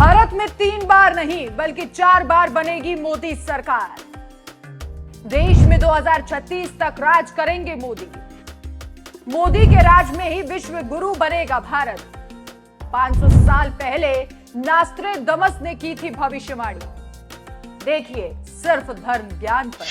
भारत में 3 बार नहीं बल्कि 4 बार बनेगी मोदी सरकार। देश में 2036 तक राज करेंगे मोदी। मोदी के राज में ही विश्व गुरु बनेगा भारत। 500 साल पहले नास्त्रेदमस ने की थी भविष्यवाणी। देखिए सिर्फ धर्म ज्ञान पर।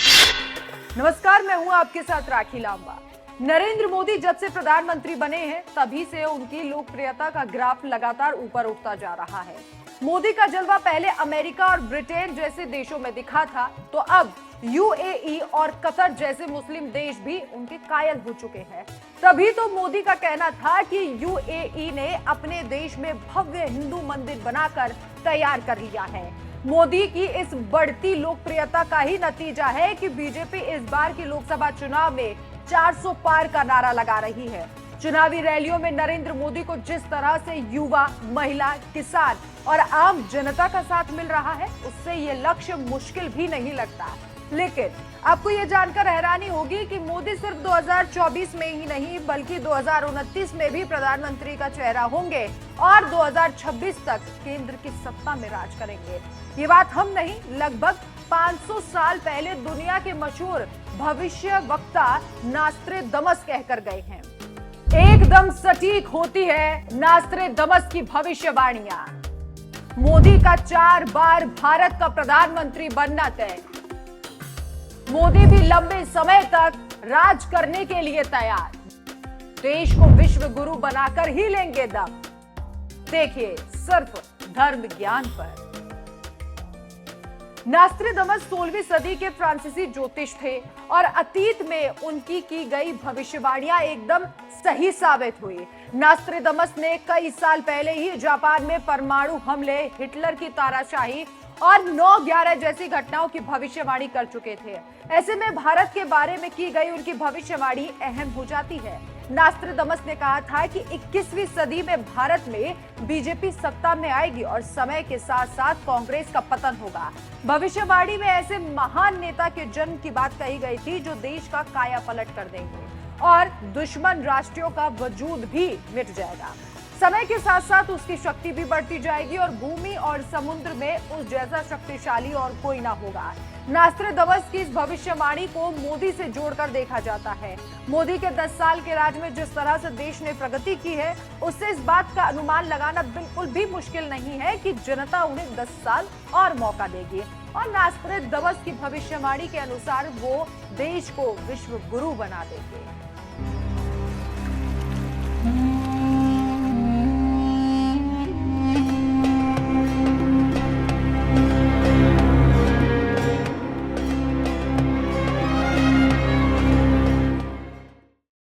नमस्कार, मैं हूं आपके साथ राखी लांबा। नरेंद्र मोदी जब से प्रधानमंत्री बने हैं तभी से उनकी लोकप्रियता का ग्राफ लगातार ऊपर उठता जा रहा है। मोदी का जलवा पहले अमेरिका और ब्रिटेन जैसे देशों में दिखा था, तो अब यूएई और कतर जैसे मुस्लिम देश भी उनके कायल हो चुके हैं। तभी तो मोदी का कहना था कि यूएई ने अपने देश में भव्य हिंदू मंदिर बनाकर तैयार कर लिया है। मोदी की इस बढ़ती लोकप्रियता का ही नतीजा है कि बीजेपी इस बार के लोकसभा चुनाव में 400 पार का नारा लगा रही है। चुनावी रैलियों में नरेंद्र मोदी को जिस तरह से युवा, महिला, किसान और आम जनता का साथ मिल रहा है, उससे ये लक्ष्य मुश्किल भी नहीं लगता। लेकिन आपको ये जानकर हैरानी होगी कि मोदी सिर्फ 2024 में ही नहीं बल्कि 2029 में भी प्रधानमंत्री का चेहरा होंगे और 2026 तक केंद्र की सत्ता में राज करेंगे। ये बात हम नहीं, लगभग 500 साल पहले दुनिया के मशहूर भविष्य वक्ता नास्त्रेदमस कहकर गए हैं। एकदम सटीक होती है नास्त्रेदमस की भविष्यवाणियां। मोदी का 4 बार भारत का प्रधानमंत्री बनना तय। मोदी भी लंबे समय तक राज करने के लिए तैयार। देश को विश्व गुरु बनाकर ही लेंगे दम। देखिए सिर्फ धर्म ज्ञान पर। नास्त्रेदमस 16वीं सदी के फ्रांसीसी ज्योतिष थे और अतीत में उनकी की गई भविष्यवाणियां एकदम सही साबित हुई। नास्त्रेदमस ने कई साल पहले ही जापान में परमाणु हमले, हिटलर की तानाशाही और 9/11 जैसी घटनाओं की भविष्यवाणी कर चुके थे। ऐसे में भारत के बारे में की गई उनकी भविष्यवाणी अहम हो जाती है। नास्त्रेदमस ने कहा था कि 21वीं सदी में भारत में बीजेपी सत्ता में आएगी और समय के साथ साथ कांग्रेस का पतन होगा। भविष्यवाणी में ऐसे महान नेता के जन्म की बात कही गई थी जो देश का कायापलट कर देंगे और दुश्मन राष्ट्रों का वजूद भी मिट जाएगा। समय के साथ साथ उसकी शक्ति भी बढ़ती जाएगी और भूमि और समुद्र में उस जैसा शक्तिशाली और कोई ना होगा। नास्त्रेदमस की इस भविष्यवाणी को मोदी से जोड़कर देखा जाता है। मोदी के 10 साल के राज में जिस तरह से देश ने प्रगति की है, उससे इस बात का अनुमान लगाना बिल्कुल भी मुश्किल नहीं है कि जनता उन्हें 10 साल और मौका देगी। और नास्त्रेदमस की भविष्यवाणी के अनुसार वो देश को विश्व गुरु बना देंगे।